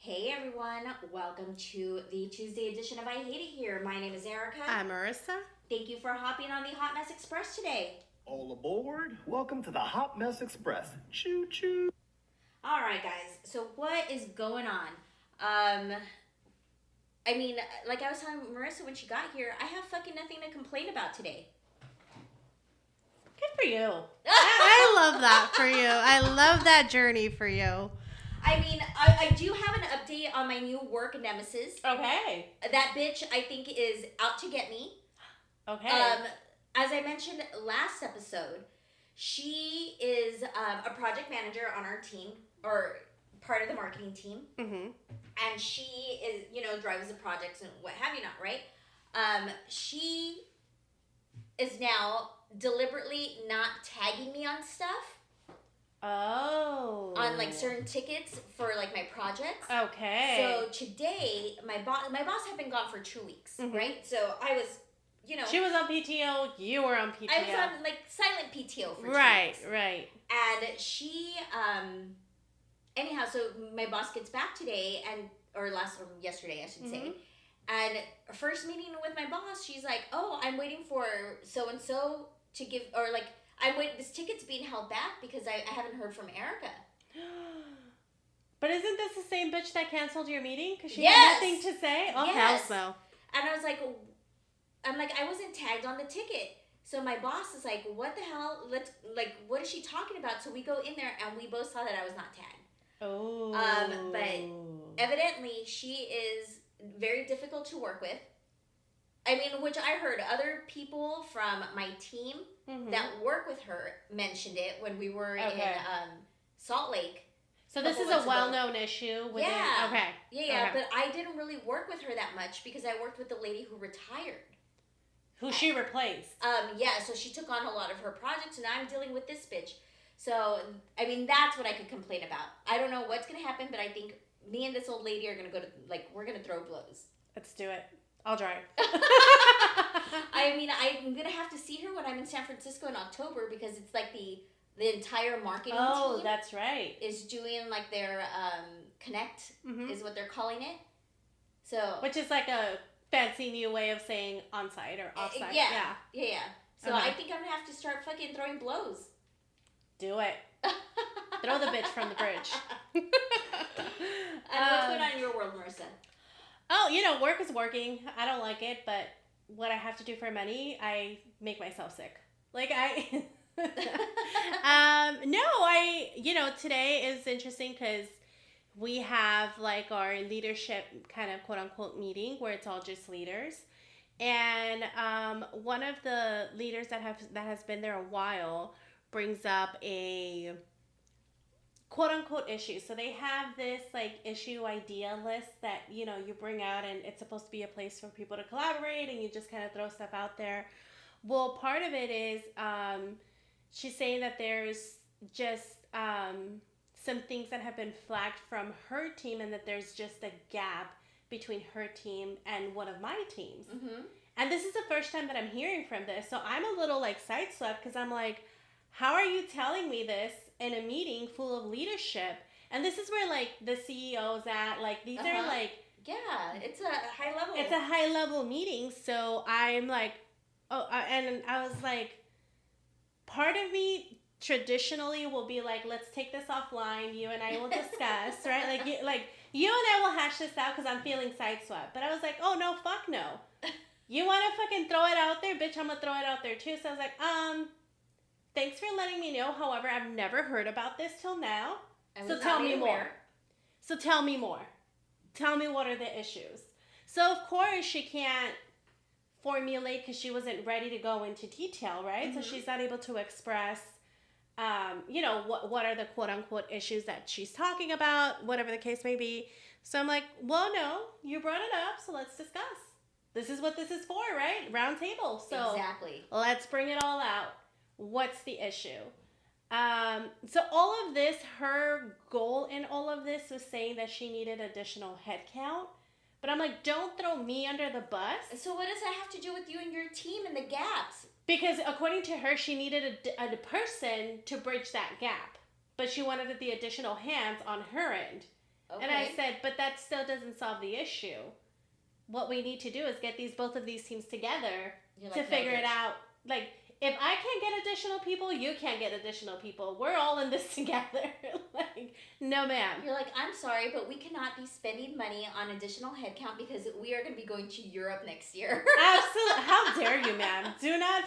Hey everyone, welcome to the Tuesday edition of I Hate It Here. My name is Erica. I'm Marissa. Thank you for hopping on the Hot Mess Express today. All aboard. Welcome to the Hot Mess Express. Choo choo. All right, guys. So what is going on? Um, I mean, like I was telling Marissa when she got here, I have fucking nothing to complain about today. Good for you. I love that for you. I love that journey for you. I mean, I do have an update on my new work nemesis. Okay. That bitch, I think, is out to get me. Okay. As I mentioned last episode, she is a project manager on our team, or part of the marketing team. Mm-hmm. And she is, drives the projects and what have you not, right? She is now deliberately not tagging me on stuff. Oh. On like certain tickets for like my projects. Okay. So today, my boss had been gone for 2 weeks, right? So I was, She was on PTO. You were on PTO. I was on like silent PTO for 2 right, weeks. Right. And she, anyhow, so my boss gets back today or yesterday, I should say. And first meeting with my boss, she's like, "Oh, I'm waiting for so and so to give," or like, this ticket's being held back because I haven't heard from Erica. But isn't this the same bitch that canceled your meeting because she Yes! had nothing to say? Oh, Yes. hell no. And I was like, I wasn't tagged on the ticket. So my boss is like, "What the hell? What is she talking about?" So we go in there and we both saw that I was not tagged. Oh. But evidently she is very difficult to work with. I mean, which I heard other people from my team that work with her mentioned it when we were in Salt Lake. So this is a well-known issue within... Yeah. Okay. Yeah, okay. But I didn't really work with her that much because I worked with the lady who retired. Who she replaced. Yeah, so she took on a lot of her projects, and I'm dealing with this bitch. So, I mean, that's what I could complain about. I don't know what's going to happen, but I think me and this old lady are going to go to, we're going to throw blows. Let's do it. I'll drive. I mean, I'm going to have to see her when I'm in San Francisco in October because it's like the entire marketing team. Oh, that's right. Is doing like their Connect is what they're calling it. So, which is like a fancy new way of saying on-site or off-site. Yeah. So I think I'm going to have to start fucking throwing blows. Do it. Throw the bitch from the bridge. And what's going on in your world, Marissa? Oh, work is working. I don't like it, but what I have to do for money, I make myself sick. Today is interesting because we have our leadership kind of quote unquote meeting where it's all just leaders. And one of the leaders that has been there a while brings up a quote unquote issue. So they have this issue idea list that, you bring out, and it's supposed to be a place for people to collaborate and you just kind of throw stuff out there. Well, part of it is she's saying that there's just some things that have been flagged from her team and that there's just a gap between her team and one of my teams. And this is the first time that I'm hearing from this. So I'm a little sideswept because I'm like, how are you telling me this in a meeting full of leadership? And this is where the CEO's at. These are yeah, it's a high level. It's a high level meeting. So I'm like, and I was like, part of me traditionally will be like, let's take this offline. You and I will discuss, right? You and I will hash this out because I'm feeling sideswept. But I was like, oh no, fuck no. You want to fucking throw it out there, bitch? I'm gonna throw it out there too. So I was like, thanks for letting me know. However, I've never heard about this till now. So tell me more. Tell me what are the issues. So of course she can't formulate because she wasn't ready to go into detail, right? So she's not able to express, what are the quote unquote issues that she's talking about, whatever the case may be. So I'm like, well, no, you brought it up, so let's discuss. This is what this is for, right? Round table. So exactly. Let's bring it all out. What's the issue? So all of this, her goal in all of this was saying that she needed additional headcount. But I'm like, don't throw me under the bus. So what does that have to do with you and your team and the gaps? Because according to her, she needed a person to bridge that gap. But she wanted the additional hands on her end. Okay. And I said, but that still doesn't solve the issue. What we need to do is get both of these teams together to figure it out. Like, if I can't get additional people, you can't get additional people. We're all in this together. Like, no, ma'am. You're like, I'm sorry, but we cannot be spending money on additional headcount because we are going to be going to Europe next year. Absolutely. How dare you, ma'am? Do not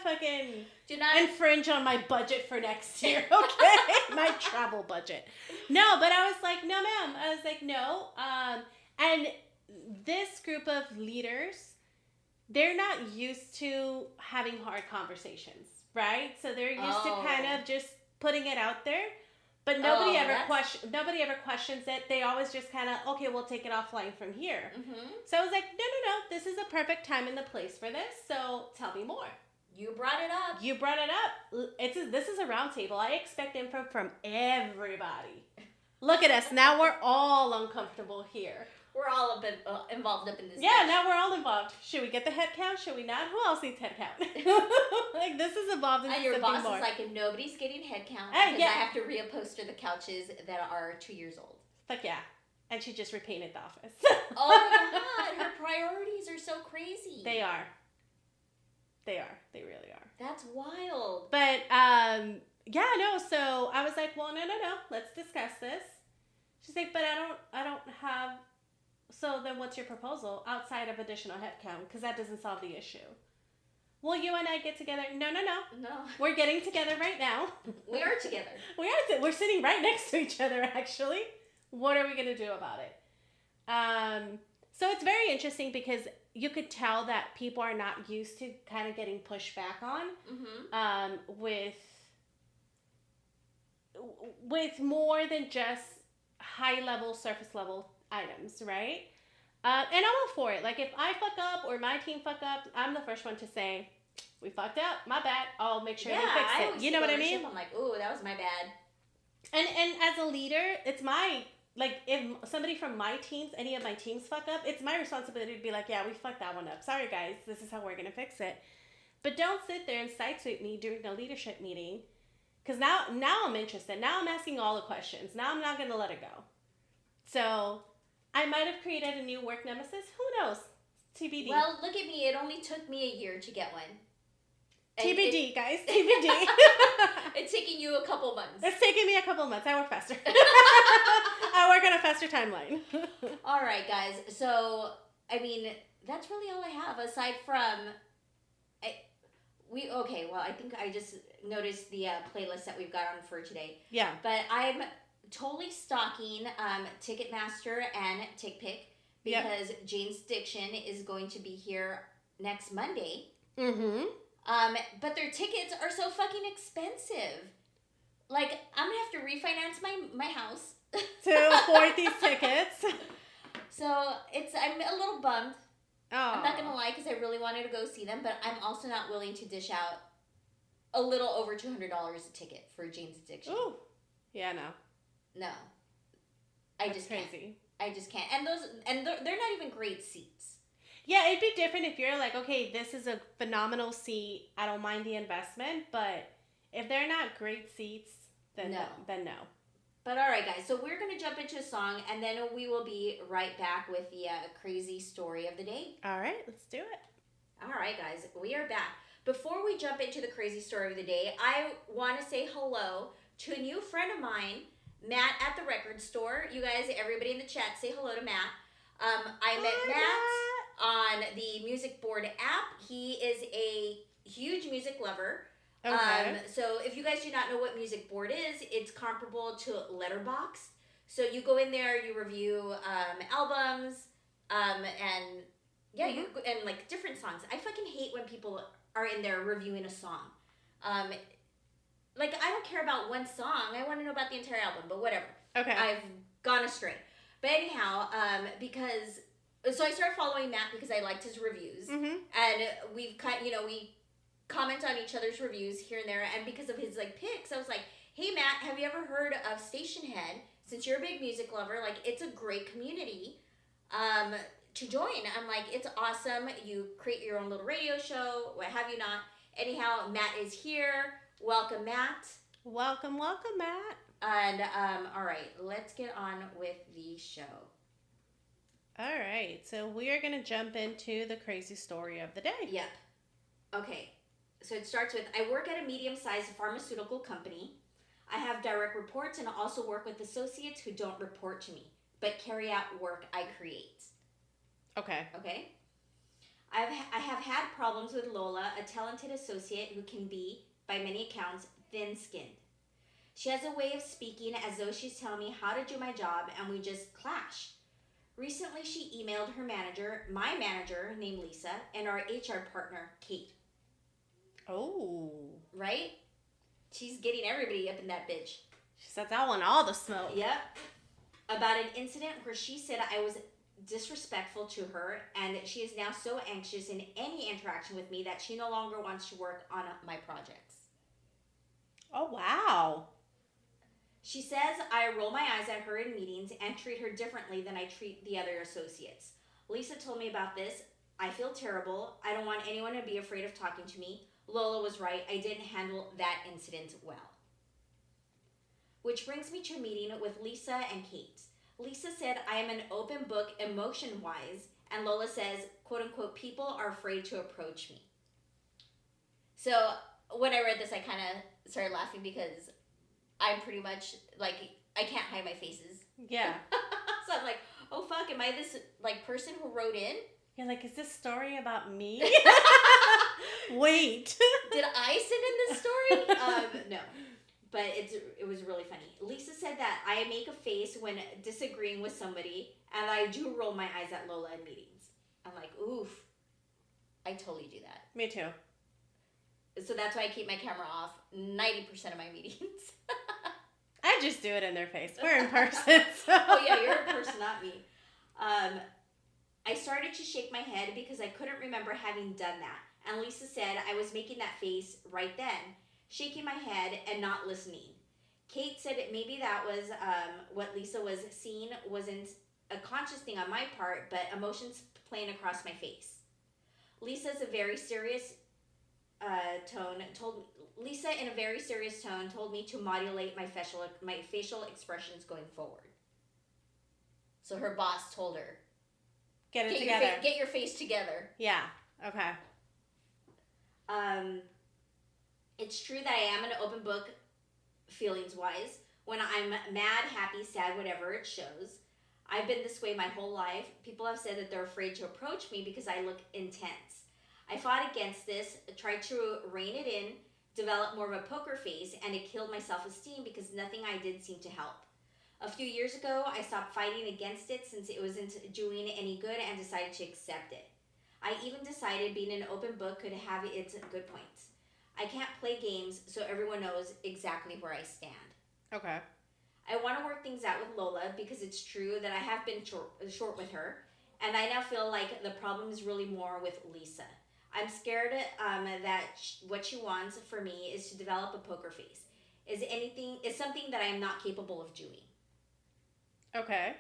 infringe on my budget for next year, okay? My travel budget. No, but I was like, no, ma'am. I was like, no. And this group of leaders, they're not used to having hard conversations, right? So they're used to kind of just putting it out there, but nobody ever questions it. They always just kind of, okay, we'll take it offline from here. Mm-hmm. So I was like, no, this is a perfect time and the place for this. So tell me more. You brought it up. This is a round table. I expect input from everybody. Look at us. Now we're all uncomfortable here. We're all involved up in this. Yeah, now we're all involved. Should we get the head count? Should we not? Who else needs head count? Like, this is involved in something more. And your boss is like, nobody's getting head count because I have to reupholster the couches that are 2 years old. Fuck yeah. And she just repainted the office. Oh my God. Her priorities are so crazy. They are. They really are. That's wild. But, yeah, no, so I was like, well, no. Let's discuss this. She's like, but I don't have... So then what's your proposal outside of additional headcount? Because that doesn't solve the issue. Will you and I get together? No. No. We're getting together right now. We are together. We're sitting right next to each other, actually. What are we going to do about it? So it's very interesting because you could tell that people are not used to kind of getting pushed back on with more than just high-level, surface-level items, right? And I'm all for it. Like, if I fuck up or my team fuck up, I'm the first one to say, we fucked up, my bad. I'll make sure we fix it. You know what I mean? I'm like, ooh, that was my bad. And as a leader, it's my, like, if somebody from my teams, any of my teams fuck up, it's my responsibility to be like, yeah, we fucked that one up. Sorry, guys. This is how we're going to fix it. But don't sit there and sideswipe me during a leadership meeting. Because now I'm interested. Now I'm asking all the questions. Now I'm not going to let it go. So I might have created a new work nemesis. Who knows? TBD. Well, look at me. It only took me a year to get one. TBD, guys. TBD. It's taking you a couple months. It's taking me a couple months. I work faster. I work on a faster timeline. All right, guys. So, I mean, that's really all I have aside from... I think I just noticed the playlist that we've got on for today. Yeah. But I'm totally stalking Ticketmaster and TickPick because Jane's Diction is going to be here next Monday. Mm-hmm. But their tickets are so fucking expensive. Like, I'm gonna have to refinance my house to afford these tickets. So I'm a little bummed. Oh. I'm not gonna lie because I really wanted to go see them, but I'm also not willing to dish out a little over $200 a ticket for Jane's Addiction. Ooh. Yeah, no. No. That's just crazy. Can't. I just can't. And they're not even great seats. Yeah, it'd be different if you're like, okay, this is a phenomenal seat. I don't mind the investment, but if they're not great seats, then no. But all right, guys. So we're gonna jump into a song, and then we will be right back with the crazy story of the day. All right, let's do it. All right, guys. We are back. Before we jump into the crazy story of the day, I want to say hello to a new friend of mine, Matt at the record store. You guys, everybody in the chat, say hello to Matt. I met Matt on the Music Board app. He is a huge music lover. Okay. So if you guys do not know what Music Board is, it's comparable to Letterboxd. So you go in there, you review albums, and like different songs. I fucking hate when people are in there reviewing a song. Like, I don't care about one song. I want to know about the entire album, but whatever. Okay. I've gone astray. But anyhow, so I started following Matt because I liked his reviews. Mm-hmm. And we comment on each other's reviews here and there. And because of his, like, picks, I was like, hey, Matt, have you ever heard of Station Head? Since you're a big music lover, like, it's a great community to join. I'm like, it's awesome. You create your own little radio show, what have you not. Anyhow, Matt is here. Welcome, Matt. Welcome, Matt. And all right, let's get on with the show. All right, so we are going to jump into the crazy story of the day. Yep. Okay, so it starts with, I work at a medium-sized pharmaceutical company. I have direct reports and also work with associates who don't report to me, but carry out work I create. Okay. Okay? I have had problems with Lola, a talented associate who can be, by many accounts, thin-skinned. She has a way of speaking as though she's telling me how to do my job, and we just clash. Recently, she emailed her manager, my manager, named Lisa, and our HR partner, Kate. Oh. Right? She's getting everybody up in that bitch. She said, I want all the smoke. Yep. About an incident where she said I was disrespectful to her, and she is now so anxious in any interaction with me that she no longer wants to work on my projects. Oh, wow. She says I roll my eyes at her in meetings and treat her differently than I treat the other associates. Lisa told me about this. I feel terrible. I don't want anyone to be afraid of talking to me. Lola was right. I didn't handle that incident well. Which brings me to a meeting with Lisa and Kate. Lisa said I am an open book emotion-wise, and Lola says, quote-unquote, people are afraid to approach me. So when I read this, I kind of started laughing because I'm pretty much, like, I can't hide my faces. Yeah. So I'm like, oh, fuck, am I this, like, person who wrote in? You're like, is this story about me? Wait. Did I send in this story? No. But it was really funny. Lisa said that I make a face when disagreeing with somebody, and I do roll my eyes at Lola in meetings. I'm like, oof. I totally do that. Me too. So that's why I keep my camera off 90% of my meetings. I just do it in their face. We're in person. So. Oh, yeah, you're in person, not me. I started to shake my head because I couldn't remember having done that. And Lisa said I was making that face right then, shaking my head and not listening. Kate said maybe that was what Lisa was seeing wasn't a conscious thing on my part, but emotions playing across my face. Lisa's a very serious Lisa in a very serious tone told me to modulate my facial expressions going forward. So her boss told her, get it together. Get your face together. Yeah. Okay. It's true that I am an open book feelings wise. When I'm mad, happy, sad, whatever, it shows. I've been this way my whole life. People have said that they're afraid to approach me because I look intense. I fought against this, tried to rein it in, develop more of a poker face, and it killed my self-esteem because nothing I did seemed to help. A few years ago, I stopped fighting against it since it wasn't doing any good and decided to accept it. I even decided being an open book could have its good points. I can't play games, so everyone knows exactly where I stand. Okay. I want to work things out with Lola because it's true that I have been short with her, and I now feel like the problem is really more with Lisa. I'm scared that what she wants for me is to develop a poker face. Is something that I am not capable of doing. Okay.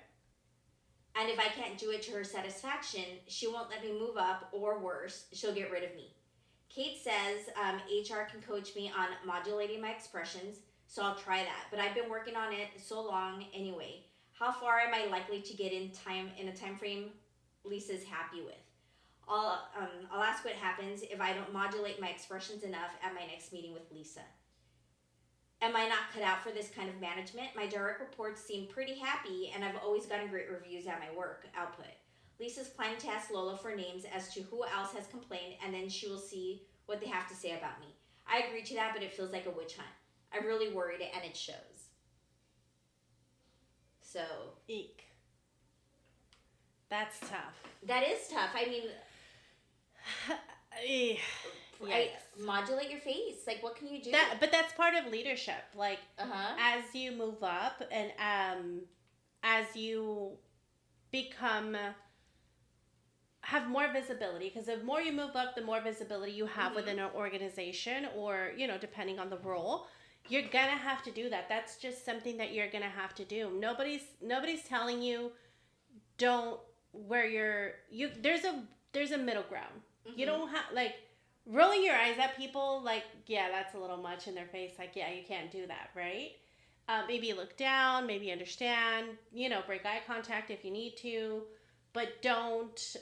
And if I can't do it to her satisfaction, she won't let me move up, or worse, she'll get rid of me. Kate says HR can coach me on modulating my expressions, so I'll try that. But I've been working on it so long anyway. How far am I likely to get in a time frame Lisa's happy with? I'll ask what happens if I don't modulate my expressions enough at my next meeting with Lisa. Am I not cut out for this kind of management? My direct reports seem pretty happy, and I've always gotten great reviews at my work output. Lisa's planning to ask Lola for names as to who else has complained, and then she will see what they have to say about me. I agree to that, but it feels like a witch hunt. I'm really worried, and it shows. So. Eek. That's tough. That is tough. I mean, modulate your face. Like, what can you do? But that's part of leadership. Like, Uh-huh. as you move up and as you become, have more visibility, because the more you move up, the more visibility you have within an organization, or, you know, depending on the role, you're going to have to do that. That's just something that you're going to have to do. Nobody's telling you don't there's a middle ground. Mm-hmm. You don't have, like, rolling your eyes at people, like, yeah, that's a little much in their face. Like, yeah, you can't do that, right? Maybe look down, maybe understand, break eye contact if you need to, but don't,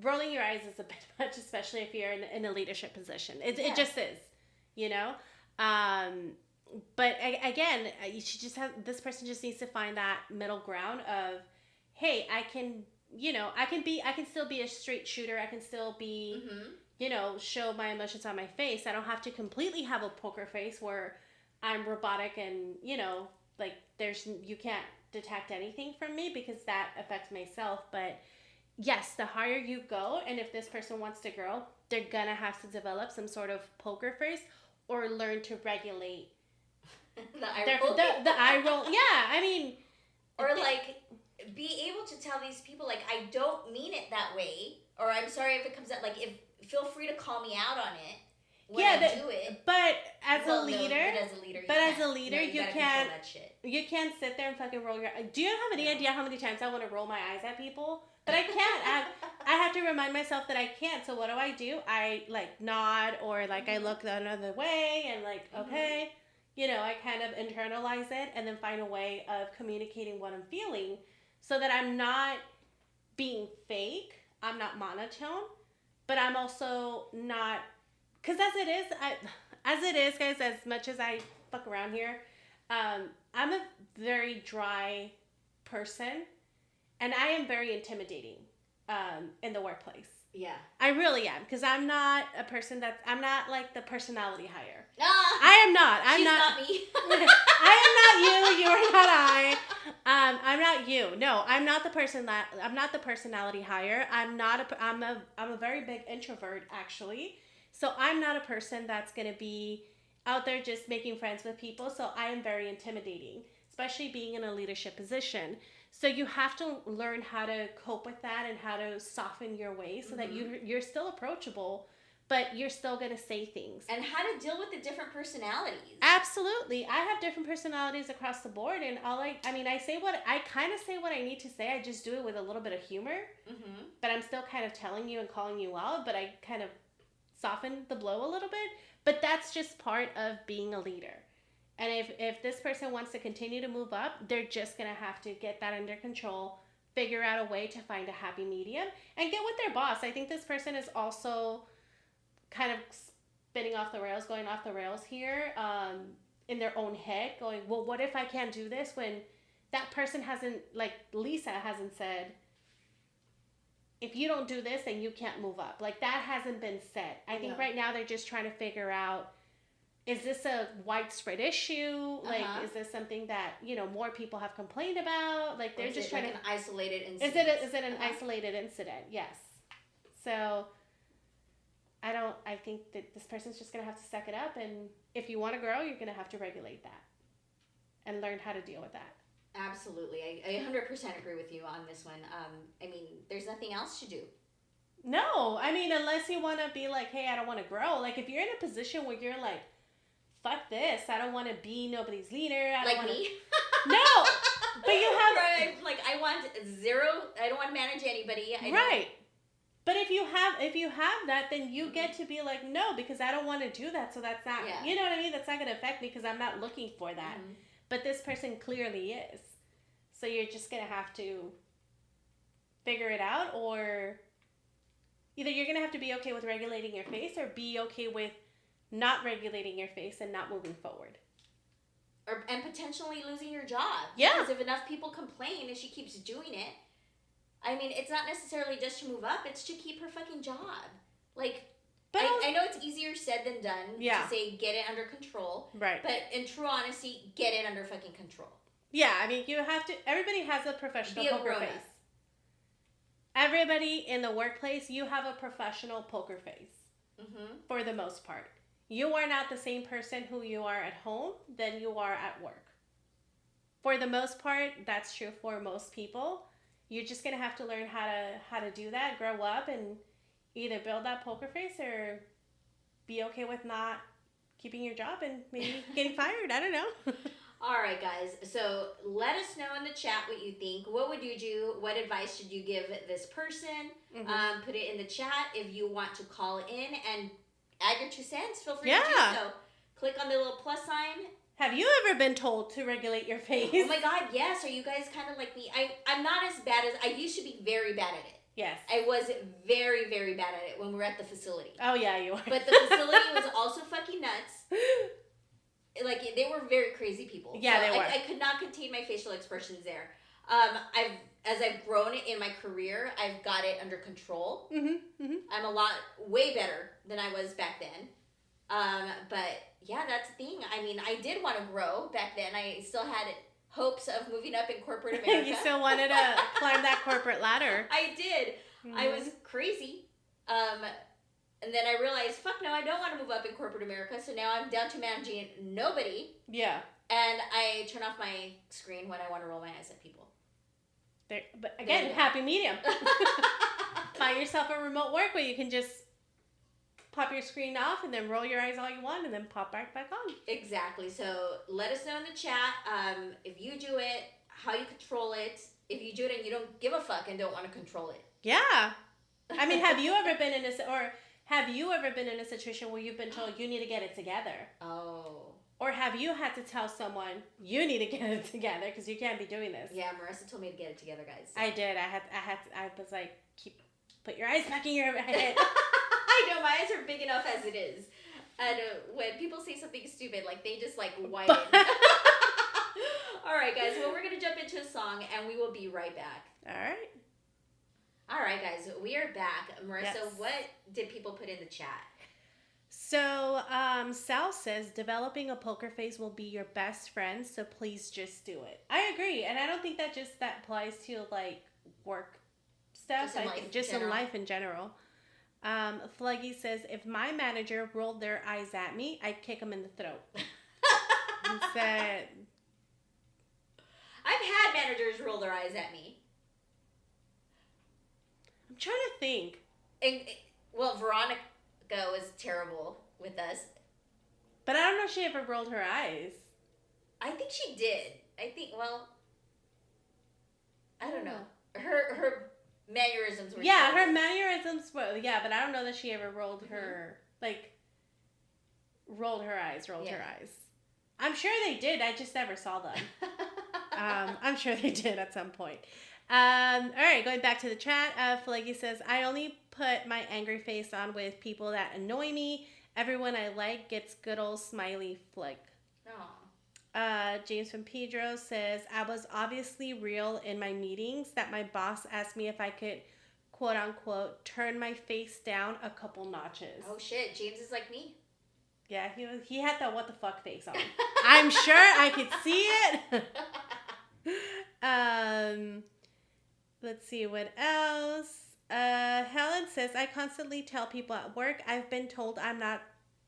rolling your eyes is a bit much, especially if you're in a leadership position. It just is, you know? But again, you should just this person just needs to find that middle ground of, hey, I can still be a straight shooter. I can still be, show my emotions on my face. I don't have to completely have a poker face where I'm robotic and, like you can't detect anything from me, because that affects myself. But yes, the higher you go, and if this person wants to grow, they're gonna have to develop some sort of poker face or learn to regulate the eye roll. The eye roll. Yeah, I mean, or like be able to tell these people, like, I don't mean it that way, or I'm sorry if it comes out, like, if feel free to call me out on it when I do it. But as a leader, you can't sit there and fucking roll your eyes. Do you have any idea how many times I want to roll my eyes at people? But I can't. I have to remind myself that I can't. So what do? I like nod, or like I look the other way and like, okay. I kind of internalize it and then find a way of communicating what I'm feeling, so that I'm not being fake, I'm not monotone, but I'm also not, because as it is, guys, as much as I fuck around here, I'm a very dry person, and I am very intimidating in the workplace. Yeah. I really am, because I'm not a person I'm not like the personality hire. Ah, I am not. She's not me. I am not you. You are not I. I'm not you. No, I'm not the personality hire. I'm a very big introvert, actually. So I'm not a person that's going to be out there just making friends with people. So I am very intimidating, especially being in a leadership position. So you have to learn how to cope with that and how to soften your ways so that you're still approachable, but you're still going to say things. And how to deal with the different personalities. Absolutely. I have different personalities across the board, and I kind of say what I need to say. I just do it with a little bit of humor, but I'm still kind of telling you and calling you out, but I kind of soften the blow a little bit. But that's just part of being a leader. And if this person wants to continue to move up, they're just going to have to get that under control, figure out a way to find a happy medium, and get with their boss. I think this person is also kind of spinning off the rails, going off the rails here, in their own head, going, well, what if I can't do this, when that person hasn't, like Lisa hasn't said, if you don't do this, then you can't move up. Like, that hasn't been said. I think right now they're just trying to figure out, is this a widespread issue? Like, is this something that, more people have complained about? Like, they're just trying like to... an isolated incident? Is it an isolated incident? Yes. So, I think that this person's just going to have to suck it up, and if you want to grow, you're going to have to regulate that and learn how to deal with that. Absolutely. I 100% agree with you on this one. There's nothing else to do. No. Unless you want to be like, hey, I don't want to grow. Like, if you're in a position where you're like, fuck this, I don't want to be nobody's leader. Me? No. But you have... Right, like, I want zero, I don't want to manage anybody. Right. But if you have that, then you get to be like, no, because I don't want to do that, so that's not, you know what I mean? That's not going to affect me because I'm not looking for that. But this person clearly is. So you're just going to have to figure it out, or either you're going to have to be okay with regulating your face, or be okay with not regulating your face and not moving forward. And potentially losing your job. Yeah. Because if enough people complain and she keeps doing it, it's not necessarily just to move up, it's to keep her fucking job. Like, but I know it's easier said than done to say get it under control. Right. But in true honesty, get it under fucking control. Yeah, you have to, everybody has a professional poker face. Everybody in the workplace, you have a professional poker face. For the most part. You are not the same person who you are at home than you are at work. For the most part, that's true for most people. You're just going to have to learn how to do that, grow up, and either build that poker face or be okay with not keeping your job and maybe getting fired. I don't know. All right, guys. So let us know in the chat what you think. What would you do? What advice should you give this person? Put it in the chat. If you want to call in and add your 2 cents, feel free to do so. Click on the little plus sign Have you ever been told to regulate your face? Oh my God, yes. Are you guys kind of like me? I'm not as bad as, I used to be very bad at it. Yes. I was very, very bad at it when we were at the facility. Oh, yeah, you were. But the facility was also fucking nuts. Like, they were very crazy people. Yeah, so they were. I could not contain my facial expressions there. As I've grown in my career, I've got it under control. Mm-hmm, mm-hmm. I'm way better than I was back then. But yeah, that's the thing. I mean, I did want to grow back then. I still had hopes of moving up in corporate America. You still wanted to climb that corporate ladder. I did. Mm-hmm. I was crazy. And then I realized, fuck no, I don't want to move up in corporate America. So now I'm down to managing nobody. Yeah. And I turn off my screen when I want to roll my eyes at people. But again, happy medium. Find yourself a remote work where you can just pop your screen off and then roll your eyes all you want and then pop back on. Exactly. So let us know in the chat if you do it, how you control it. If you do it and you don't give a fuck and don't want to control it. Yeah. I mean, have you ever been in a situation where you've been told you need to get it together? Oh. Or have you had to tell someone you need to get it together because you can't be doing this? Yeah, Marissa told me to get it together, guys. I did. I was like, put your eyes back in your head. I know, my eyes are big enough as it is. And when people say something stupid, like, they just, like, widen. All right, guys. Well, we're going to jump into a song, and we will be right back. All right. All right, guys. We are back. Marissa, Yes. what did people put in the chat? So, Sal says, developing a poker face will be your best friend, so please just do it. I agree. And I don't think that applies to, like, work stuff. Just in life in general. Fluggy says, if my manager rolled their eyes at me, I'd kick him in the throat. He said, I've had managers roll their eyes at me. I'm trying to think. And, well, Veronica was terrible with us. But I don't know if she ever rolled her eyes. I think she did. I don't know. Her mannerisms were Yeah, terrible. her mannerisms were, but I don't know that she ever rolled her, rolled her eyes. I'm sure they did. I just never saw them. I'm sure they did at some point. All right, going back to the chat, Flaggy says, I only put my angry face on with people that annoy me. Everyone I like gets good old smiley flick. James from Pedro says, I was obviously real in my meetings that my boss asked me if I could, quote unquote, turn my face down a couple notches. Oh shit, James is like me. Yeah, he had that what the fuck face on. I'm sure I could see it. Let's see what else. Helen says, I constantly tell people at work I've been told I'm not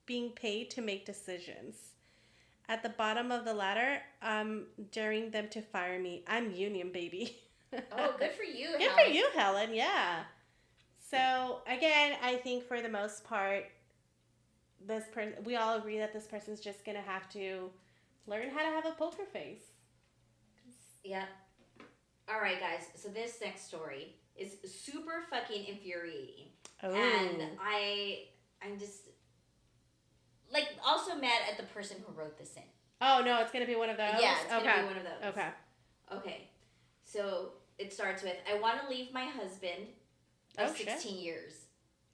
being paid to make decisions. At the bottom of the ladder, I'm daring them to fire me. I'm union, baby. Oh, good for you, Good Helen. for you, Helen. Yeah. So, again, I think for the most part, we all agree that this person's just going to have to learn how to have a poker face. Yeah. All right, guys. So this next story is super fucking infuriating. Oh. And I'm just, like, also mad at the person who wrote this in. Oh, no, it's going to be one of those? Yeah, it's going to be one of those. Okay. Okay. So it starts with, I want to leave my husband of 16 years.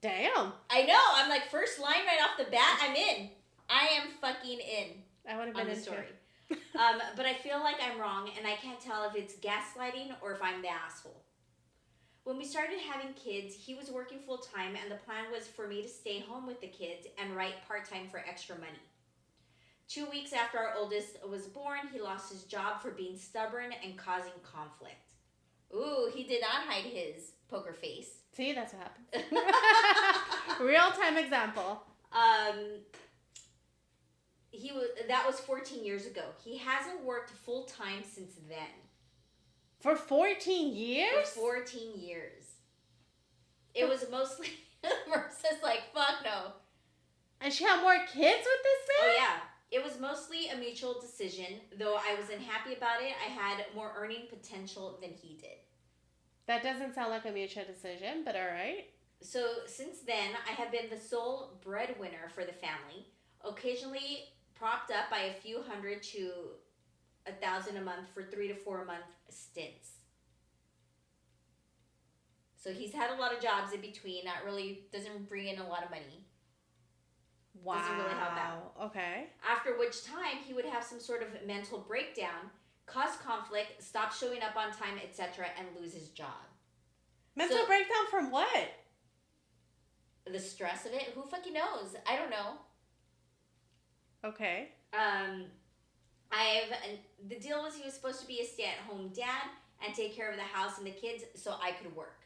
Damn. I know. I'm like, first line right off the bat, I'm in. I am fucking in. I would have been on the into story. it. But I feel like I'm wrong, and I can't tell if it's gaslighting or if I'm the asshole. When we started having kids, he was working full-time, and the plan was for me to stay home with the kids and write part-time for extra money. 2 weeks after our oldest was born, he lost his job for being stubborn and causing conflict. Ooh, he did not hide his poker face. See, that's what happens. Real-time example. That was 14 years ago. He hasn't worked full-time since then. For 14 years? For 14 years. It was mostly, Marissa's like, fuck no. And she had more kids with this man? Oh, yeah. It was mostly a mutual decision. Though I wasn't happy about it, I had more earning potential than he did. That doesn't sound like a mutual decision, but all right. So since then, I have been the sole breadwinner for the family, occasionally propped up by a few hundred to 1,000 a month for 3 to 4 month stints. So he's had a lot of jobs in between. That really doesn't bring in a lot of money. Wow. Doesn't really help out. Okay. After which time he would have some sort of mental breakdown, cause conflict, stop showing up on time, etc., and lose his job. Mental breakdown from what? The stress of it? Who fucking knows? I don't know. Okay. The deal was he was supposed to be a stay-at-home dad and take care of the house and the kids so I could work.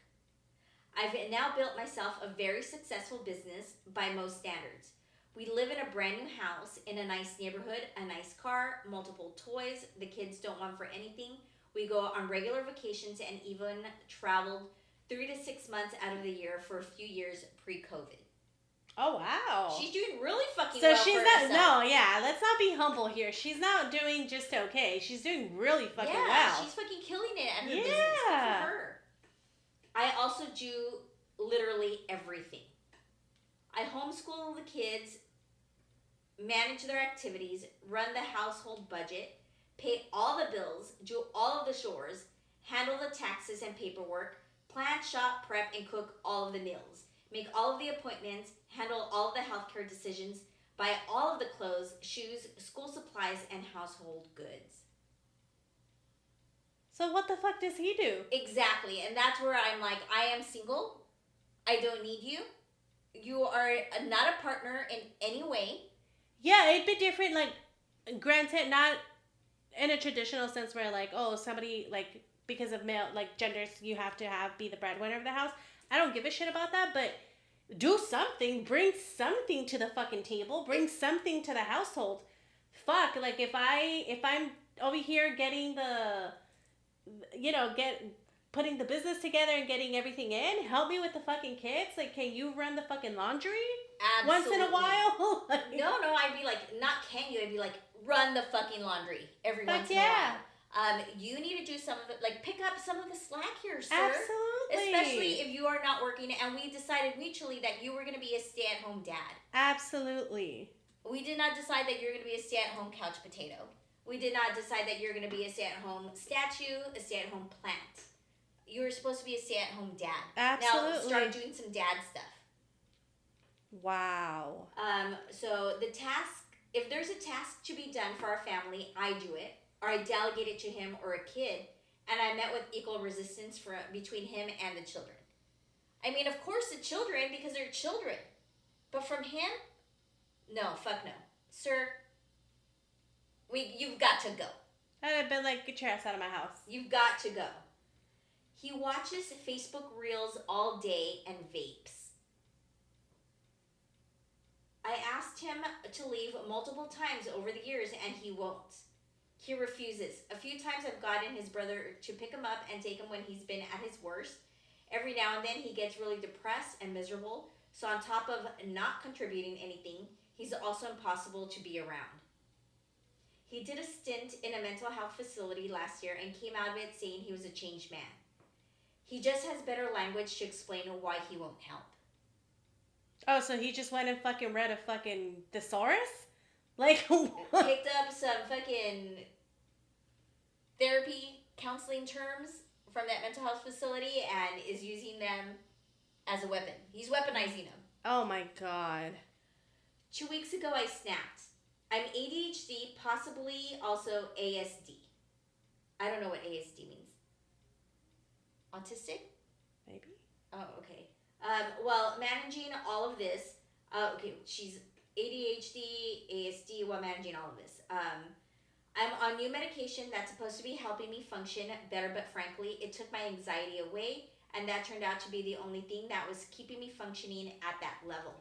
I've now built myself a very successful business by most standards. We live in a brand new house in a nice neighborhood, a nice car, multiple toys the kids don't want for anything. We go on regular vacations and even traveled 3 to 6 months out of the year for a few years pre-COVID. Oh, wow. She's doing really fucking so well she's for not, herself. No, yeah, let's not be humble here. She's not doing just okay. She's doing really fucking well. She's fucking killing it at her business. Good for her. I also do literally everything. I homeschool the kids, manage their activities, run the household budget, pay all the bills, do all of the chores, handle the taxes and paperwork, plan, shop, prep, and cook all of the meals, make all of the appointments, handle all of the healthcare decisions, buy all of the clothes, shoes, school supplies, and household goods. So what the fuck does he do? Exactly, and that's where I'm like, I am single. I don't need you. You are not a partner in any way. Yeah, it'd be different, like, granted, not in a traditional sense where, like, oh, somebody, like, because of male, like, genders, you have to be the breadwinner of the house. I don't give a shit about that, but do something. Bring something to the fucking table. Bring something to the household. Fuck, like, if I'm over here getting putting the business together and getting everything in, help me with the fucking kids. Like, can you run the fucking laundry? Absolutely. Once in a while? No, I'd be like, not can you, I'd be like, run the fucking laundry every once in a while. You need to do some of it, like, pick up some of the slack here, sir. Absolutely. Especially if you are not working, and we decided mutually that you were going to be a stay-at-home dad. Absolutely. We did not decide that you're going to be a stay-at-home couch potato. We did not decide that you're going to be a stay-at-home statue, a stay-at-home plant. You were supposed to be a stay-at-home dad. Absolutely. Now, start doing some dad stuff. Wow. So the task, if there's a task to be done for our family, I do it, or I delegate it to him or a kid, and I met with equal resistance between him and the children. I mean, of course the children, because they're children. But from him, no, fuck no. Sir, you've got to go. I'd have been like, get your ass out of my house. You've got to go. He watches Facebook Reels all day and vapes. I asked him to leave multiple times over the years and he won't. He refuses. A few times I've gotten his brother to pick him up and take him when he's been at his worst. Every now and then he gets really depressed and miserable. So on top of not contributing anything, he's also impossible to be around. He did a stint in a mental health facility last year and came out of it saying he was a changed man. He just has better language to explain why he won't help. Oh, so he just went and fucking read a fucking thesaurus? Like, picked up some fucking therapy, counseling terms from that mental health facility and is using them as a weapon. He's weaponizing them. Oh my God. 2 weeks ago, I snapped. I'm ADHD, possibly also ASD. I don't know what ASD means. Autistic? Maybe. Oh, okay. Well, managing all of this, okay, she's ADHD, ASD, while managing all of this. I'm on new medication that's supposed to be helping me function better, but frankly, it took my anxiety away, and that turned out to be the only thing that was keeping me functioning at that level.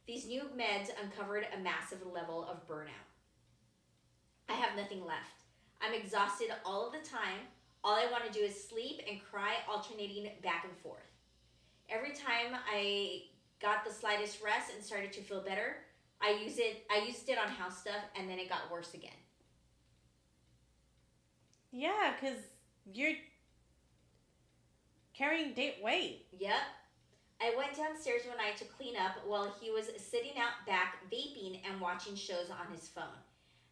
These new meds uncovered a massive level of burnout. I have nothing left. I'm exhausted all of the time. All I want to do is sleep and cry, alternating back and forth. Every time I got the slightest rest and started to feel better, I used it on house stuff, and then it got worse again. Yeah, because you're carrying weight. Yep. I went downstairs one night to clean up while he was sitting out back vaping and watching shows on his phone.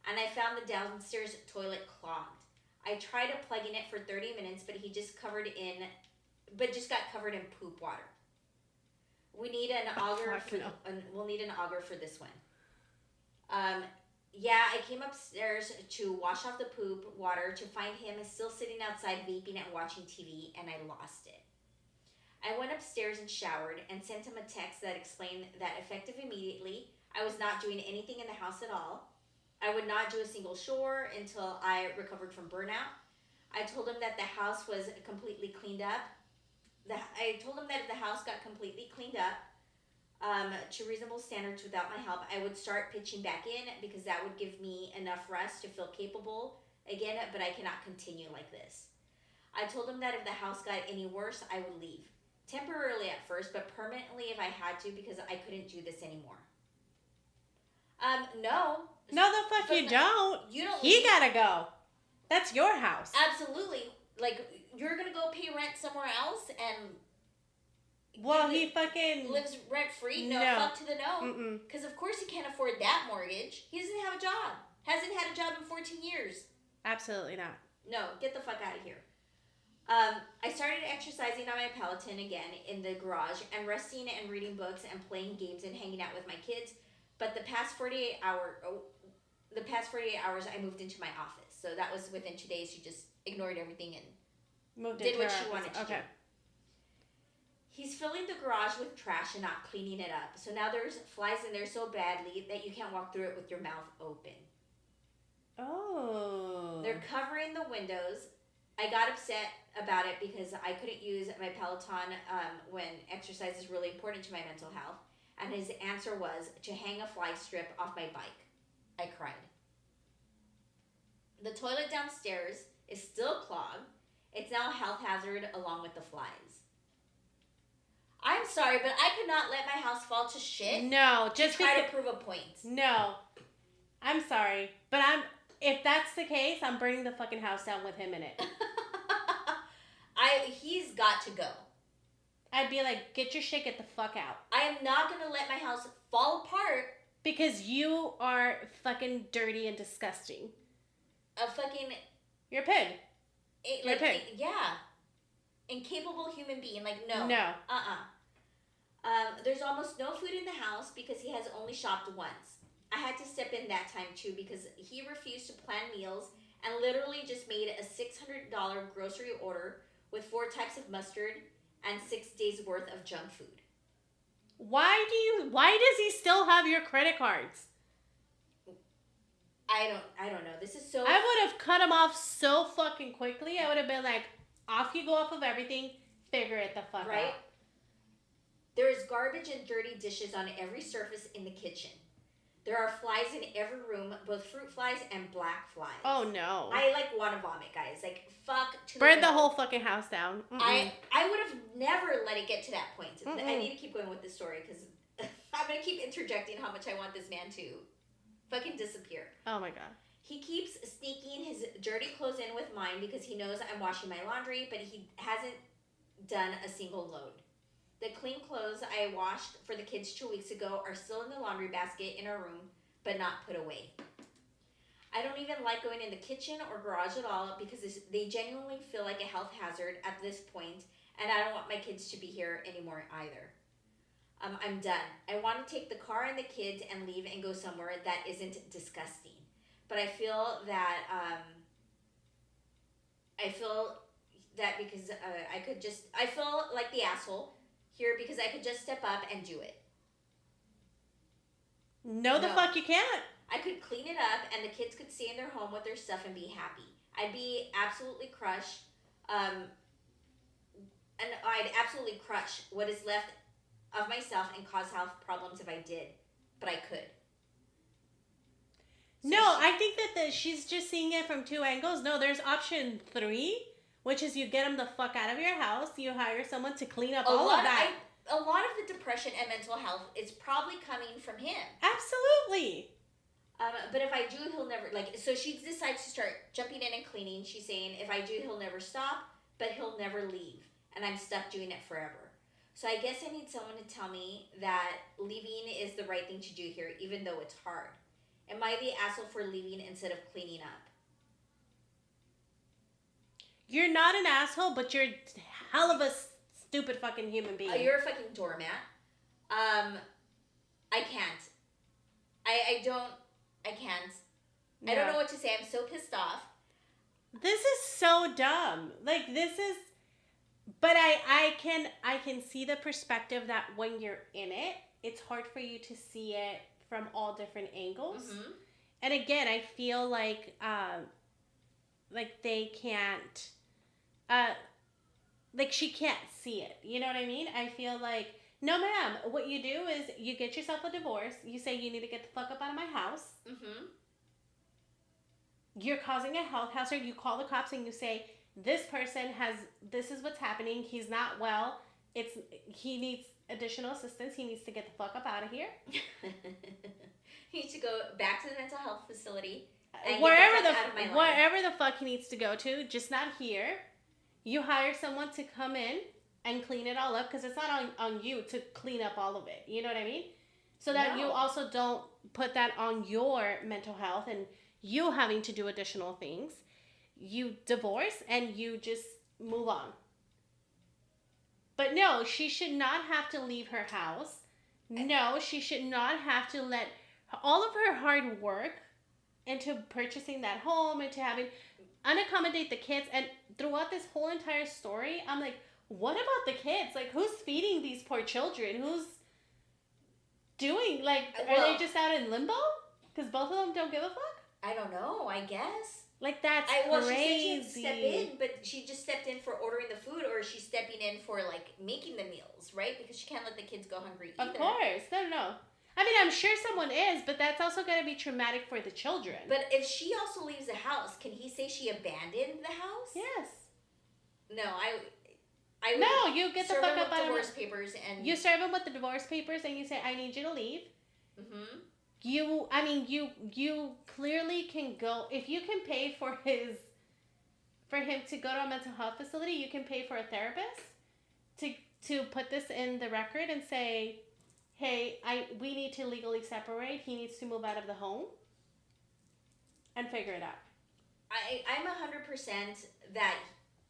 And I found the downstairs toilet clogged. I tried plugging it for 30 minutes, but he just just got covered in poop water. We need an auger. We'll need an auger for this one. Yeah, I came upstairs to wash off the poop water to find him still sitting outside vaping and watching TV, and I lost it. I went upstairs and showered and sent him a text that explained that effective immediately, I was not doing anything in the house at all. I would not do a single chore until I recovered from burnout. I told him that the house was completely cleaned up. I told him that if the house got completely cleaned up to reasonable standards without my help, I would start pitching back in because that would give me enough rest to feel capable again, but I cannot continue like this. I told him that if the house got any worse, I would leave. Temporarily at first, but permanently if I had to because I couldn't do this anymore. No. No, the fuck you don't. You don't. He gotta go. That's your house. Absolutely. Like, you're gonna go pay rent somewhere else and... Well, he fucking... lives rent-free? No, fuck to the no. Because of course he can't afford that mortgage. He doesn't have a job. Hasn't had a job in 14 years. Absolutely not. No, get the fuck out of here. I started exercising on my Peloton again in the garage and resting and reading books and playing games and hanging out with my kids. But the past 48 hours, I moved into my office. So that was within 2 days. She just ignored everything and did what she wanted to do. He's filling the garage with trash and not cleaning it up. So now there's flies in there so badly that you can't walk through it with your mouth open. Oh. They're covering the windows. I got upset about it because I couldn't use my Peloton when exercise is really important to my mental health. And his answer was to hang a fly strip off my bike. I cried. The toilet downstairs is still clogged. It's now a health hazard along with the flies. I'm sorry, but I could not let my house fall to shit. No, just to try to prove a point. No. I'm sorry, but if that's the case, I'm burning the fucking house down with him in it. He's got to go. I'd be like, get your shit, get the fuck out. I am not going to let my house fall apart. Because you are fucking dirty and disgusting. You're a pig. You're a pig. Yeah. Incapable human being. Like, no. No. There's almost no food in the house because he has only shopped once. I had to step in that time too because he refused to plan meals and literally just made a $600 grocery order with 4 types of mustard and 6 days worth of junk food. Why does he still have your credit cards? I don't know. This is so... I would have cut him off so fucking quickly. I would have been like, off you go off of everything, figure it the fuck out. There is garbage and dirty dishes on every surface in the kitchen. There are flies in every room, both fruit flies and black flies. Oh no. I want to vomit, guys. Like, fuck to burn the whole fucking house down. I would have never let it get to that point. I need to keep going with this story because I'm going to keep interjecting how much I want this man to fucking disappear. Oh my god. He keeps sneaking his dirty clothes in with mine because he knows I'm washing my laundry, but he hasn't done a single load. The clean clothes I washed for the kids 2 weeks ago are still in the laundry basket in our room, but not put away. I don't even like going in the kitchen or garage at all because they genuinely feel like a health hazard at this point, and I don't want my kids to be here anymore either. I'm done. I want to take the car and the kids and leave and go somewhere that isn't disgusting. But I feel that because I feel like the asshole here because I could just step up and do it. No, the fuck you can't. I could clean it up and the kids could stay in their home with their stuff and be happy. I'd be absolutely crushed. And I'd absolutely crush what is left of myself and cause health problems if I did. But I could. So I think that she's just seeing it from 2 angles. No, there's option 3, which is you get them the fuck out of your house. You hire someone to clean up all of that. A lot of the depression and mental health is probably coming from him. Absolutely. But if I do, he'll never, so she decides to start jumping in and cleaning. She's saying, if I do, he'll never stop, but he'll never leave. And I'm stuck doing it forever. So I guess I need someone to tell me that leaving is the right thing to do here, even though it's hard. Am I the asshole for leaving instead of cleaning up? You're not an asshole, but you're hell of a stupid fucking human being. You're a fucking doormat. I can't. I can't. No. I don't know what to say. I'm so pissed off. This is so dumb. Like, this is... But I can see the perspective that when you're in it, it's hard for you to see it from all different angles. Mm-hmm. And again, I feel like they can't... like, she can't see it. You know what I mean? I feel like... No, ma'am. What you do is you get yourself a divorce. You say you need to get the fuck up out of my house. Mm-hmm. You're causing a health hazard. You call the cops and you say, this is what's happening. He's not well. He needs additional assistance. He needs to get the fuck up out of here. He needs to go back to the mental health facility. Wherever the fuck he needs to go to, just not here. You hire someone to come in and clean it all up, because it's not on you to clean up all of it. You know what I mean? So that you also don't put that on your mental health and you having to do additional things. You divorce and you just move on. But no, she should not have to leave her house. No, she should not have to let all of her hard work into purchasing that home, into having unaccommodate the kids. And throughout this whole entire story, I'm like, what about the kids? Like, who's feeding these poor children? Who's doing, like, are they just out in limbo? Because both of them don't give a fuck? I don't know, I guess. Like, that's crazy. She said she didn't step in, but she just stepped in for ordering the food, or she's stepping in for, like, making the meals, right? Because she can't let the kids go hungry either. Of course. No. I mean, I'm sure someone is, but that's also going to be traumatic for the children. But if she also leaves the house, can he say she abandoned the house? Yes. No, you get the fuck up out of divorce papers, and you serve him with the divorce papers, and you say, I need you to leave. Mm-hmm. You clearly can go, if you can pay for him to go to a mental health facility, you can pay for a therapist to put this in the record and say, hey, we need to legally separate. He needs to move out of the home and figure it out. I'm 100% that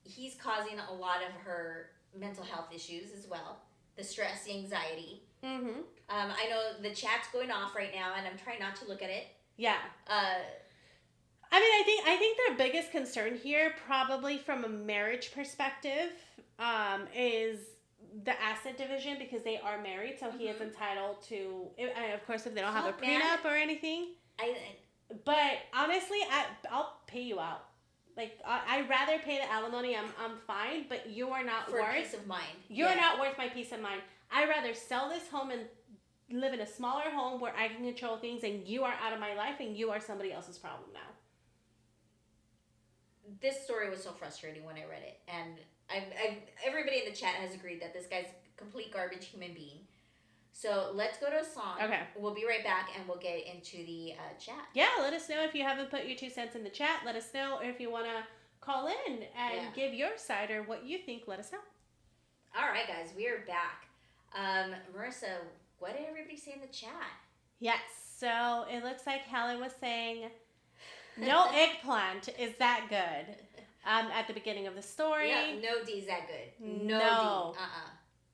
he's causing a lot of her mental health issues as well. The stress, the anxiety. Mm-hmm. I know the chat's going off right now, and I'm trying not to look at it. Yeah. I think their biggest concern here, probably from a marriage perspective, is the asset division, because they are married, so he is entitled to. Of course, if they don't have a prenup or anything. But honestly, I'll pay you out. Like, I'd rather pay the alimony. I'm fine, but you are not worth peace of mind. You're not worth my peace of mind. I'd rather sell this home and live in a smaller home where I can control things, and you are out of my life, and you are somebody else's problem now. This story was so frustrating when I read it, and everybody in the chat has agreed that this guy's a complete garbage human being. So let's go to a song. Okay. We'll be right back, and we'll get into the chat. Yeah, let us know if you haven't put your 2 cents in the chat. Let us know if you want to call in and give your side or what you think. Let us know. All right, guys, we are back. Marissa, what did everybody say in the chat? Yes, so it looks like Helen was saying, no eggplant is that good. At the beginning of the story. Yeah, no D's that good. No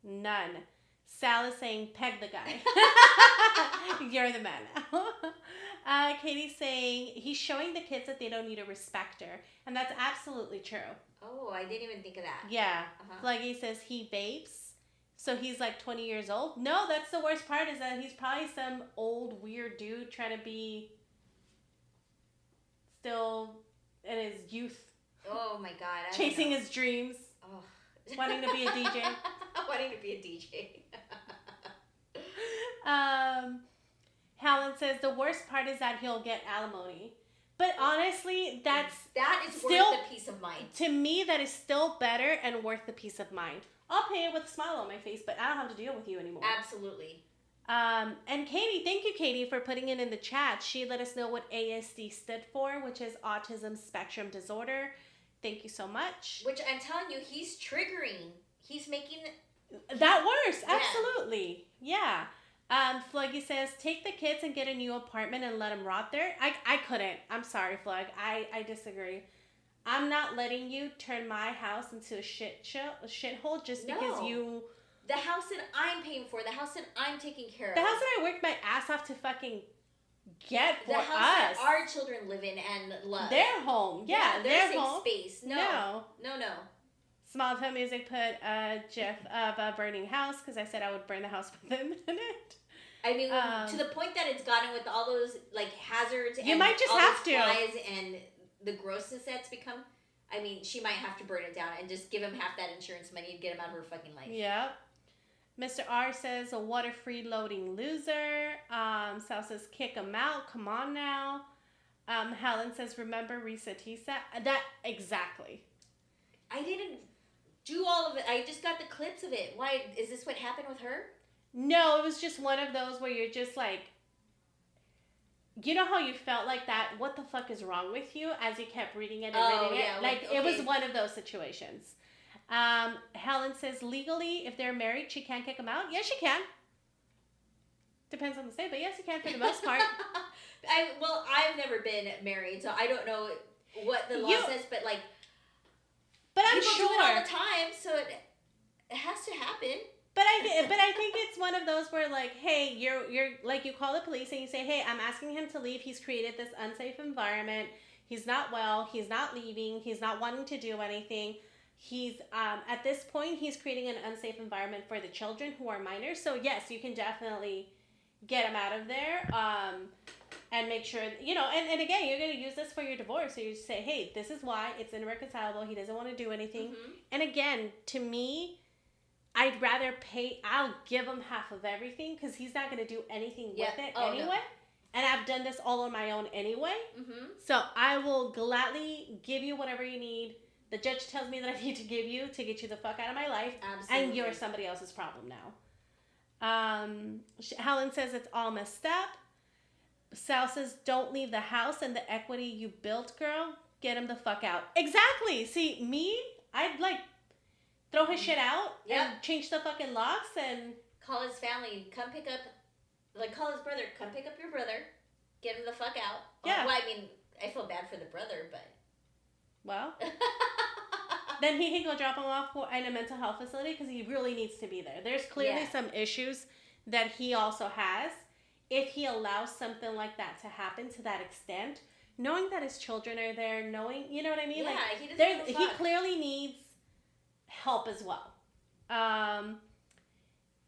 D. None. Sal is saying, peg the guy. You're the man now. Katie's saying, he's showing the kids that they don't need to respect her. And that's absolutely true. Oh, I didn't even think of that. Yeah. Like he says, he vapes. So he's like 20 years old. No, that's the worst part, is that he's probably some old, weird dude trying to be still in his youth. Oh my God. Chasing his dreams. Oh. Wanting to be a DJ. Wanting to be a DJ. Helen says the worst part is that he'll get alimony. But honestly, that is still worth the peace of mind. To me, that is still better and worth the peace of mind. I'll pay it with a smile on my face, but I don't have to deal with you anymore. Absolutely. And Katie, thank you, Katie, for putting it in the chat. She let us know what ASD stood for, which is Autism Spectrum Disorder. Thank you so much. Which I'm telling you, he's triggering. He's making That works. Absolutely. Yeah. Fluggy says, take the kids and get a new apartment and let them rot there. I couldn't. I'm sorry, Flug. I disagree. I'm not letting you turn my house into a shithole just because you... The house that I'm paying for, the house that I'm taking care of. The house that I worked my ass off to fucking get for us. The house that our children live in and love. Their home. Yeah, their safe home. Space. No. Small Town Music put a gif of a burning house because I said I would burn the house with them in it. I mean, to the point that it's gotten with all those like hazards you and might just all have those to. flies and the grossness that's become. I mean, she might have to burn it down and just give him half that insurance money and get him out of her fucking life. Yep. Mr. R says, a water-free loading loser. Sal says, kick him out. Come on now. Helen says, remember Risa Tisa? That, exactly. I didn't do all of it. I just got the clips of it. Why? Is this what happened with her? No, it was just one of those where you're just like, you know how you felt like that? What the fuck is wrong with you? As you kept reading it and reading it. Like, okay. It was one of those situations. Helen says, legally, if they're married, she can't kick them out. Yes, she can. Depends on the state, but yes, you can for the most part. I've never been married, so I don't know what the law says, but like, but I'm people sure do it all the time, so it has to happen. But I think it's one of those where like, hey, you're like, you call the police and you say, hey, I'm asking him to leave. He's created this unsafe environment. He's not well. He's not leaving. He's not wanting to do anything. He's at this point, he's creating an unsafe environment for the children who are minors. So yes, you can definitely get him out of there and make sure, you know, and again, you're going to use this for your divorce. So you say, hey, this is why it's irreconcilable. He doesn't want to do anything. Mm-hmm. And again, to me, I'd rather I'll give him half of everything because he's not going to do anything with it anyway. No. And I've done this all on my own anyway. Mm-hmm. So I will gladly give you whatever you need. The judge tells me that I need to give you to get you the fuck out of my life. Absolutely. And you're somebody else's problem now. Helen says it's all messed up. Sal says, don't leave the house and the equity you built, girl. Get him the fuck out. Exactly. See, me, I'd like throw his shit out and change the fucking locks and... Call his family. Come pick up... Like, call his brother. Come pick up your brother. Get him the fuck out. Yeah. Well, I mean, I feel bad for the brother, but... Well... Then he can go drop him off in a mental health facility because he really needs to be there. There's clearly some issues that he also has. If he allows something like that to happen to that extent, knowing that his children are there, knowing, you know what I mean? Yeah, like, he clearly needs help as well.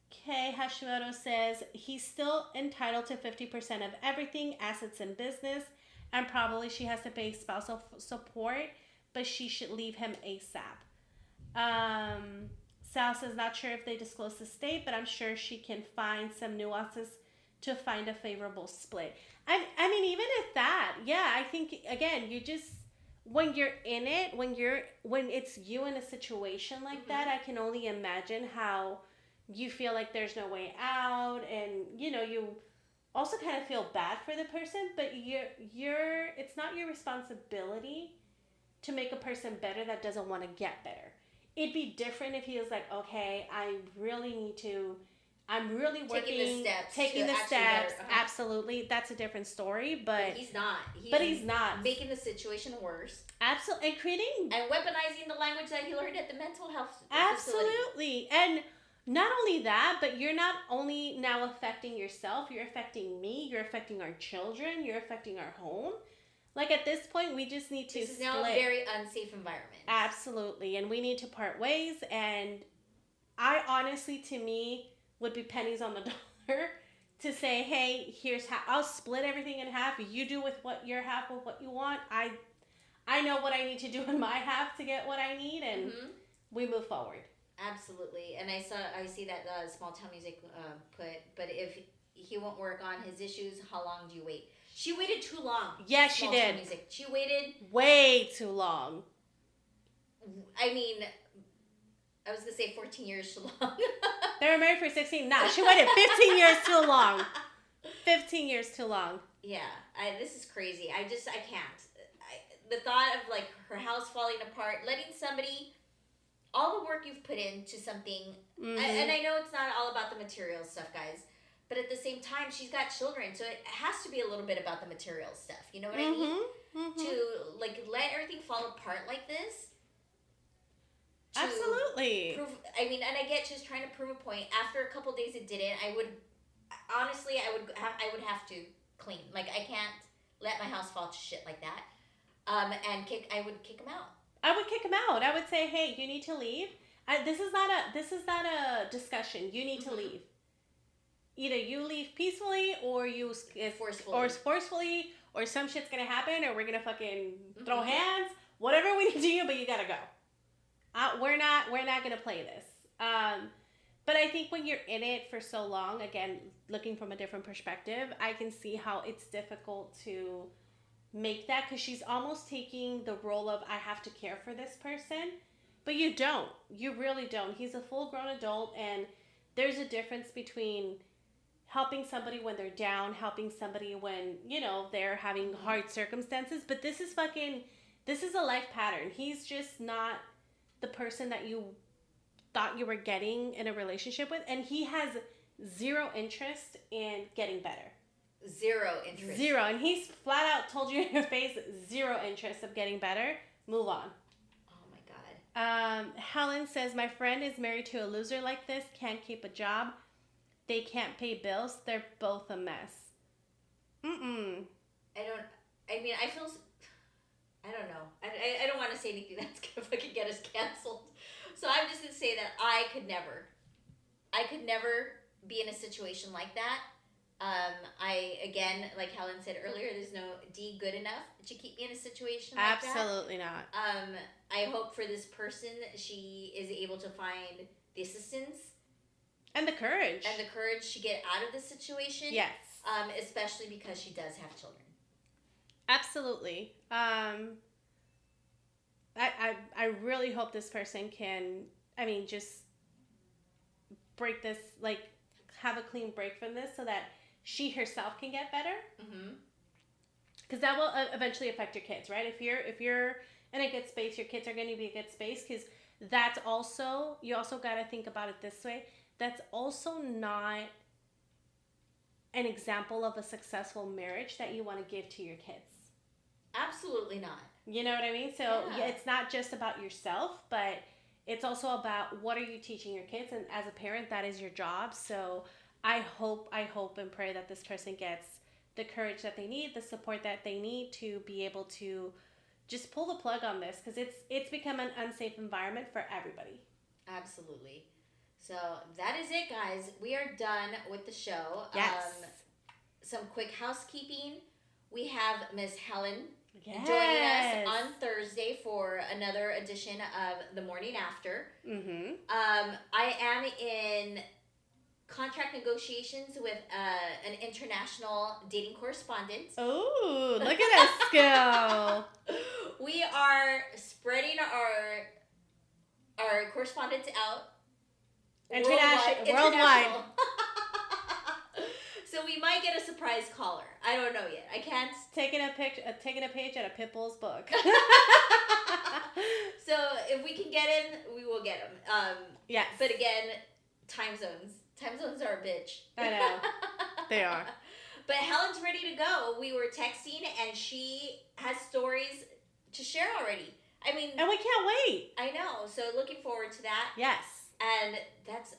Okay, Hashimoto says he's still entitled to 50% of everything, assets and business, and probably she has to pay spousal support, but she should leave him ASAP. Sal says not sure if they disclose the state, but I'm sure she can find some nuances to find a favorable split. I mean, even at that, I think, again, you just, when you're in it, when it's you in a situation like that, I can only imagine how you feel like there's no way out, and, you know, you also kind of feel bad for the person, but it's not your responsibility to make a person better that doesn't want to get better. It'd be different if he was like, okay, I'm really working, taking the steps. Absolutely. That's a different story, but he's not. He's not. Making the situation worse. Absolutely. And creating... And weaponizing the language that he learned at the mental health Absolutely. facility. And not only that, but you're not only now affecting yourself, you're affecting me, you're affecting our children, you're affecting our home. Like, at this point, we just need to This is now a very unsafe environment. Absolutely. And we need to part ways. And I honestly, to me, would be pennies on the dollar to say, hey, here's how I'll split everything in half. You do with what your half with what you want. I know what I need to do in my half to get what I need, and we move forward. Absolutely. And I see that Small Town Music put, but if he won't work on his issues, how long do you wait? She waited too long. Yes, she did. Music. She waited way too long. I mean, I was going to say 14 years too long. They were married for 16. Nah, she waited 15 years too long. 15 years too long. Yeah, this is crazy. I can't. The thought of, like, her house falling apart, letting somebody all the work you've put into something, Mm-hmm. and I know it's not all about the material stuff, guys, but at the same time, she's got children, so it has to be a little bit about the material stuff. You know what I mean? Mm-hmm. To like let everything fall apart like this. To Absolutely. prove, I mean, and I get she's trying to prove a point. After a couple days, it didn't. I would honestly, I would have to clean. Like I can't let my house fall to shit like that. And I would kick him out. I would kick him out. I would say, hey, you need to leave. This is not a discussion. You need to leave. Either you leave peacefully, or you forcefully, or some shit's gonna happen, or we're gonna fucking throw hands. Whatever we need to do, but you gotta go. We're not gonna play this. But I think when you're in it for so long, again, looking from a different perspective, I can see how it's difficult to make that, because she's almost taking the role of, I have to care for this person, but you don't. You really don't. He's a full-grown adult, and there's a difference between helping somebody when they're down, helping somebody when, they're having hard circumstances, but this is a life pattern. He's just not the person that you thought you were getting in a relationship with, and he has zero interest in getting better. Zero interest. Zero. And he's flat out told you in your face, zero interest of getting better. Move on. Oh my God. Helen says, my friend is married to a loser like this, can't keep a job. They can't pay bills. They're both a mess. I don't know. I don't want to say anything that's going to fucking get us canceled. So I'm just going to say that I could never be in a situation like that. Again, like Helen said earlier, there's no D good enough to keep me in a situation like that. Absolutely not. I hope for this person she is able to find the assistance and the courage to get out of the situation. Yes. Especially because she does have children. Absolutely. I really hope this person can, just break this, like have a clean break from this, so that she herself can get better. Because that will eventually affect your kids, right? If you're in a good space, your kids are going to be a good space, because that's also, you also got to think about it this way. That's also not an example of a successful marriage that you want to give to your kids. Absolutely not. You know what I mean? So it's not just about yourself, but it's also about what are you teaching your kids, and as a parent, that is your job. So I hope and pray that this person gets the courage that they need, the support that they need to be able to just pull the plug on this, because it's become an unsafe environment for everybody. Absolutely. So that is it, guys. We are done with the show. Yes. Some quick housekeeping. We have Miss Helen Yes. joining us on Thursday for another edition of The Morning After. I am in contract negotiations with an international dating correspondent. Oh, look at us go. We are spreading our correspondence out worldwide. So we might get a surprise caller. I don't know yet. I can't. Taking a page out of Pitbull's book. So if we can get in, we will get them. Yes. But again, time zones. Time zones are a bitch. I know. They are. But Helen's ready to go. We were texting, and she has stories to share already. I mean, and we can't wait. I know. So looking forward to that. Yes. And that's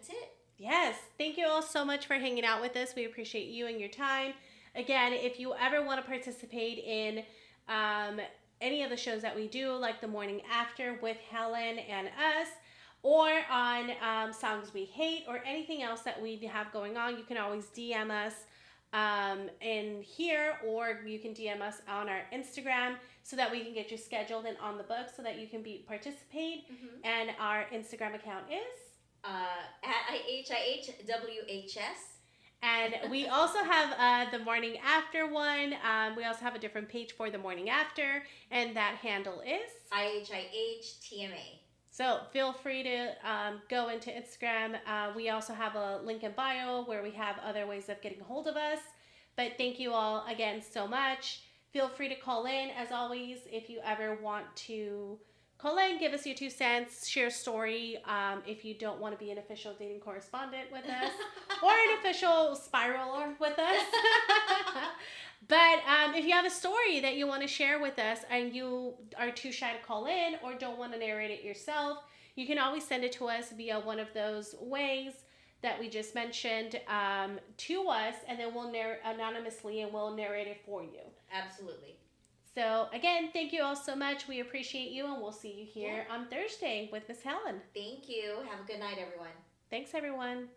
it. Yes. Thank you all so much for hanging out with us. We appreciate you and your time. Again, if you ever want to participate in any of the shows that we do, like The Morning After with Helen and us, or on Songs We Hate, or anything else that we have going on, you can always DM us in here, or you can DM us on our Instagram, so that we can get you scheduled and on the book, so that you can participate. And our Instagram account is at IHIHWHS. And we also have the Morning After one. We also have a different page for The Morning After, and that handle is IHIHTMA. So feel free to go into Instagram. We also have a link in bio where we have other ways of getting a hold of us. But thank you all again so much. Feel free to call in, as always, if you ever want to call in, give us your 2 cents, share a story. If you don't want to be an official dating correspondent with us or an official spiraler with us. But if you have a story that you want to share with us and you are too shy to call in or don't want to narrate it yourself, you can always send it to us via one of those ways that we just mentioned to us, and then we'll narrate anonymously and we'll narrate it for you. Absolutely. So again, thank you all so much. We appreciate you, and we'll see you here on Thursday with Miss Helen. Thank you. Have a good night, everyone. Thanks, everyone.